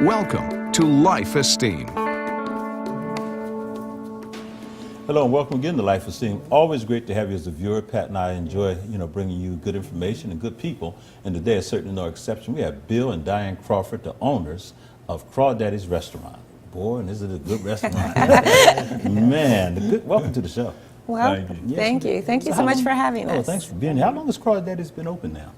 Welcome to Life Esteem. Hello and welcome again to Life Esteem. Always great to have you as a viewer. Pat and I enjoy, bringing you good information and good people. And today is certainly no exception. We have Bill and Diane Crawford, the owners of Crawdaddy's Restaurant. Boy, and is it a good restaurant. Man, welcome to the show. Well, thank you. Thank you so much for having us. Oh, thanks for being here. How long has Crawdaddy's been open now?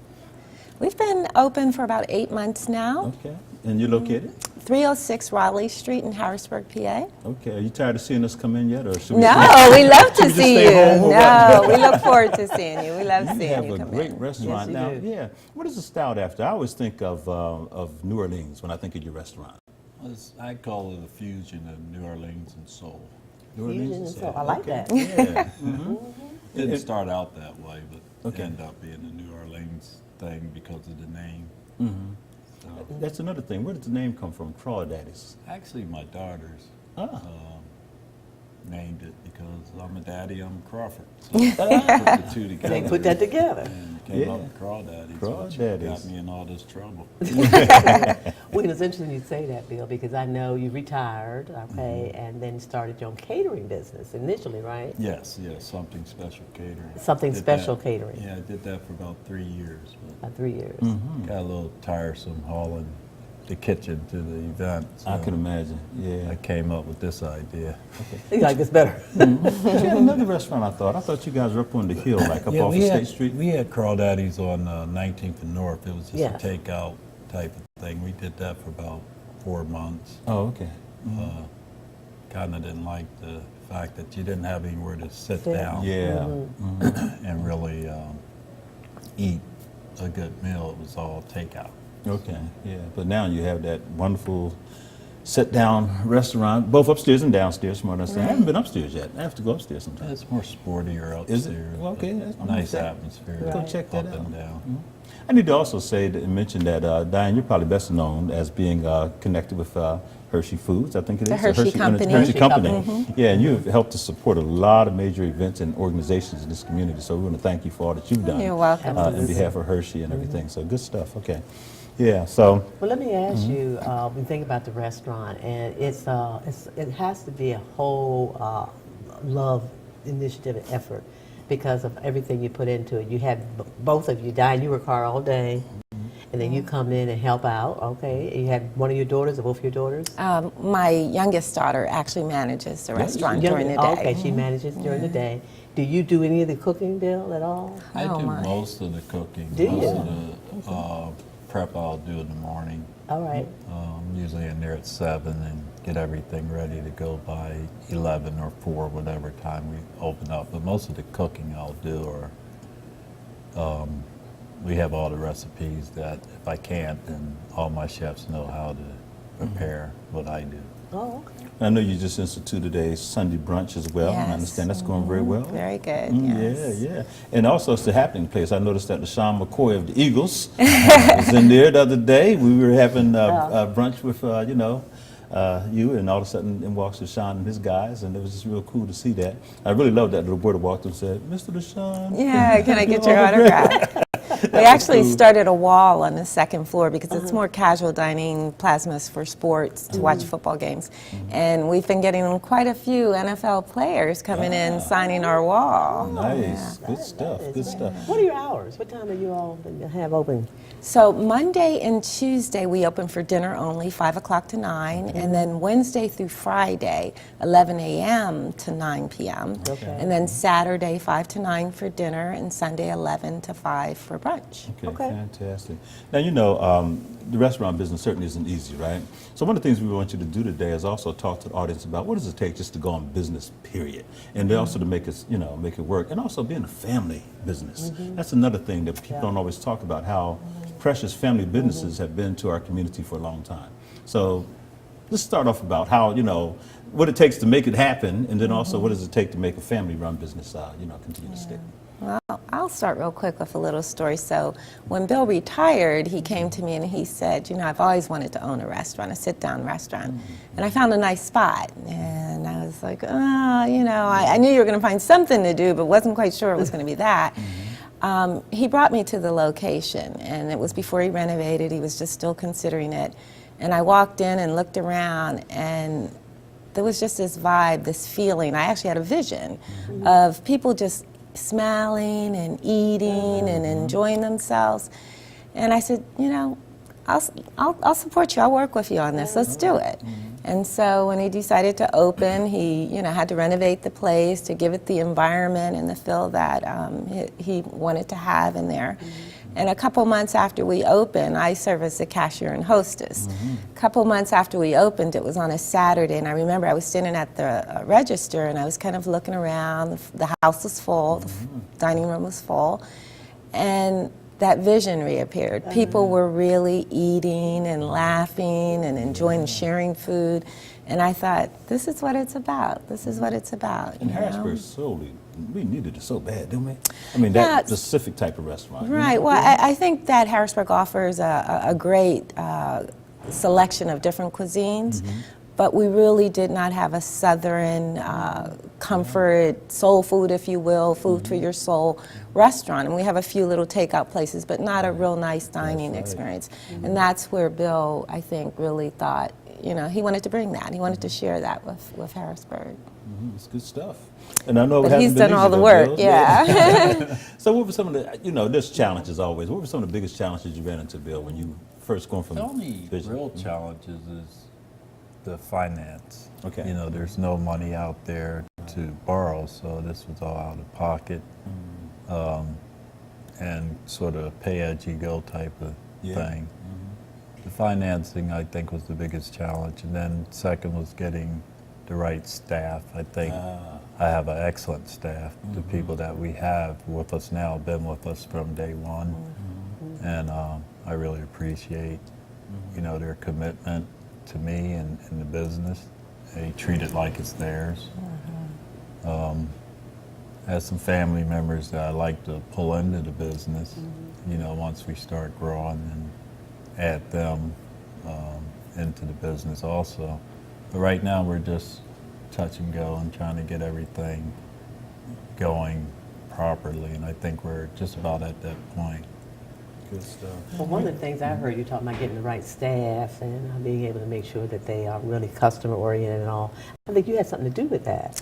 We've been open for about 8 months now. Okay. And you're located? 306 Raleigh Street in Harrisburg, PA. Okay. Are you tired of seeing us come in yet? Or should we No, we love to see you. No, what? we look forward to seeing you. We love seeing you come in. You have a great restaurant now. Yes, you do. Yeah. What is it styled after? I always think of New Orleans when I think of your restaurant. I call it a fusion of New Orleans and soul. New Orleans Fusion and and soul. soul. I like that. Yeah. Didn't start out that way, but Okay. ended up being a New Orleans thing because of the name. So, That's another thing. Where did the name come from, Crawdaddy's? actually, my daughters Ah. named it because I'm a daddy, I'm Crawford. So I put the two together. They put that together. And came Yeah. up with Crawdaddy's, which Crawdaddy's. got me in all this trouble. Well, it's interesting you say that, Bill, because I know you retired, okay, and then started your own catering business initially, right? Yes, something special catering. Something Did special that- catering. Yeah, I did that for about 3 years. But About 3 years. got a little tiresome hauling the kitchen to the event. I so can imagine. I Yeah. came up with this idea. You like this better? But you had another restaurant, I thought. I thought you guys were up on the hill, like up off of State Street. We had Crawdaddy's on 19th and North. It was just Yes. a takeout type of thing. We did that for about 4 months. Oh, okay. Kind of didn't like the fact that you didn't have anywhere to sit Sit. down Yeah. and really eat a good meal. It was all takeout. Okay. Yeah. But now you have that wonderful sit-down restaurant, both upstairs and downstairs, from what I understand. I haven't been upstairs yet. I have to go upstairs sometime. It's more sportier Is upstairs. it? Well, okay, that's- I'm Nice gonna say- atmosphere. Go check that up out. and down. I need to also say and mention that, Diane, you're probably best known as being connected with Hershey Foods, I think it is. The or Hershey Company. Hershey Hershey Company. Company. Yeah, and you've helped to support a lot of major events and organizations in this community. So we want to thank you for all that you've done. You're welcome. On behalf of Hershey and everything. So good stuff. Okay. Yeah. So. Well, let me ask you, when you think about the restaurant, and it has to be a whole love initiative and effort because of everything you put into it. You had both of you, Diane, you were car all day, and then you come in and help out, okay? You had one of your daughters, or both of your daughters? My youngest daughter actually manages the restaurant during the day. Okay, she manages during the day. Do you do any of the cooking, Bill, at all? I Oh, do my. most of the cooking. Do most you? of the prep I'll do in the morning. All right. Usually in there at 7 and get everything ready to go by 11 or 4, whatever time we open up. But most of the cooking I'll do are, we have all the recipes that if I can't, then all my chefs know how to prepare what I do. Oh, okay. I know you just instituted a Sunday brunch as well. And I Yes. understand that's going very well. Very good, Yeah, yes. yeah. And also it's the happening place. I noticed that LaShawn McCoy of the Eagles was in there the other day. We were having brunch with, you, and all of a sudden in walks LaShawn and his guys, and it was just real cool to see that. I really loved that little boy that walked up and said, "Mr. LaShawn." Yeah, can I get your autograph? We actually started a wall on the second floor because it's more casual dining, plasmas for sports, to watch football games. And we've been getting quite a few NFL players coming in, signing our wall. Nice. Good stuff. Good stuff. What are your hours? What time do you all have open? So Monday and Tuesday we open for dinner only, 5 o'clock to 9, and then Wednesday through Friday, 11 a.m. to 9 p.m. Okay. And then Saturday, 5 to 9 for dinner, and Sunday, 11 to 5 for brunch. Okay, fantastic. Now, the restaurant business certainly isn't easy, right? So one of the things we want you to do today is also talk to the audience about what does it take just to go on business, period, and also to make it, make it work, and also being a family business. That's another thing that people don't always talk about, how precious family businesses have been to our community for a long time. So let's start off about how, what it takes to make it happen, and then also what does it take to make a family-run business, continue to stick. Well, I'll start real quick with a little story. So when Bill retired, he came to me and he said, I've always wanted to own a restaurant, a sit-down restaurant. And I found a nice spot. And I was like, I knew you were going to find something to do, but wasn't quite sure it was going to be that. He brought me to the location, and it was before he renovated. He was just still considering it. And I walked in and looked around, and there was just this vibe, this feeling. I actually had a vision of people just smiling and eating and enjoying themselves. And I said, you know, I'll support you. I'll work with you on this. Let's do it. And so when he decided to open, he, you know, had to renovate the place to give it the environment and the feel that he wanted to have in there. And a couple months after we opened, I serve as the cashier and hostess. A couple months after we opened, it was on a Saturday, and I remember I was standing at the register, and I was kind of looking around. The house was full, the dining room was full, and that vision reappeared. People were really eating and laughing and enjoying sharing food. And I thought, this is what it's about. This is what it's about. And you know? Harrisburg we needed it so bad, didn't we? I mean, that specific type of restaurant. Right. Well, I think that Harrisburg offers a great selection of different cuisines, but we really did not have a Southern comfort, soul food, if you will, food for your soul restaurant. And we have a few little takeout places, but not a real nice dining experience. And that's where Bill, I think, really thought, you know, he wanted to bring that. He wanted to share that with Harrisburg. It's good stuff. And I know But it he's hasn't been done all easy the though, work, Bill. yeah. So what were some of the, you know, there's challenges always. What were some of the biggest challenges you ran into, Bill, when you first going from The only vision? real challenges is the finance. Okay. You know, there's no money out there to borrow, so this was all out of pocket. And sort of a pay-as-you-go type of thing. The financing, I think, was the biggest challenge. And then second was getting the right staff. I think I have an excellent staff. The people that we have with us now have been with us from day one. And I really appreciate, you know, their commitment to me and the business. They treat it like it's theirs. I have some family members that I like to pull into the business, you know, once we start growing, and add them into the business also. But right now we're just touch and go and trying to get everything going properly, and I think we're just about at that point. Good stuff. Well, one of the things I heard you talking about getting the right staff and being able to make sure that they are really customer oriented and all. I think you had something to do with that.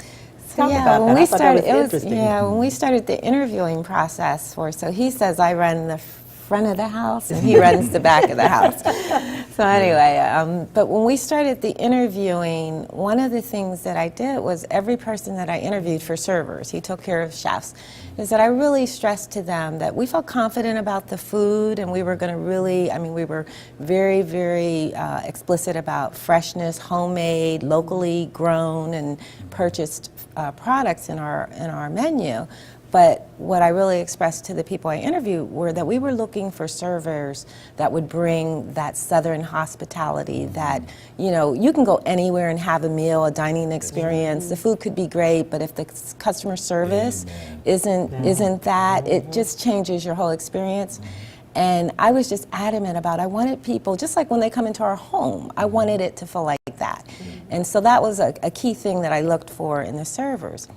Talk about when that. we I thought that started, was interesting. when we started the interviewing process so he says I run the front of the house and he runs the back of the house. So anyway, but when we started the interviewing, one of the things that I did was every person that I interviewed for servers, he took care of chefs, is that I really stressed to them that we felt confident about the food, and we were going to really, I mean, we were very, very explicit about freshness, homemade, locally grown and purchased products in our menu. But what I really expressed to the people I interviewed were that we were looking for servers that would bring that Southern hospitality that, you know, you can go anywhere and have a meal, a dining experience. The food could be great, but if the customer service isn't that, it just changes your whole experience. And I was just adamant about, I wanted people, just like when they come into our home, I wanted it to feel like that. And so that was a key thing that I looked for in the servers.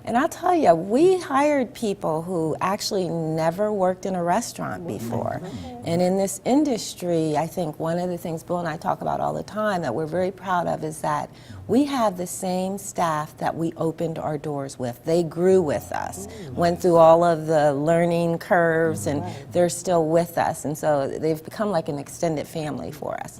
And I'll tell you, we hired people who actually never worked in a restaurant before. And in this industry, I think one of the things Bill and I talk about all the time that we're very proud of is that we have the same staff that we opened our doors with. They grew with us, went through all of the learning curves, and they're still with us. And so they've become like an extended family for us.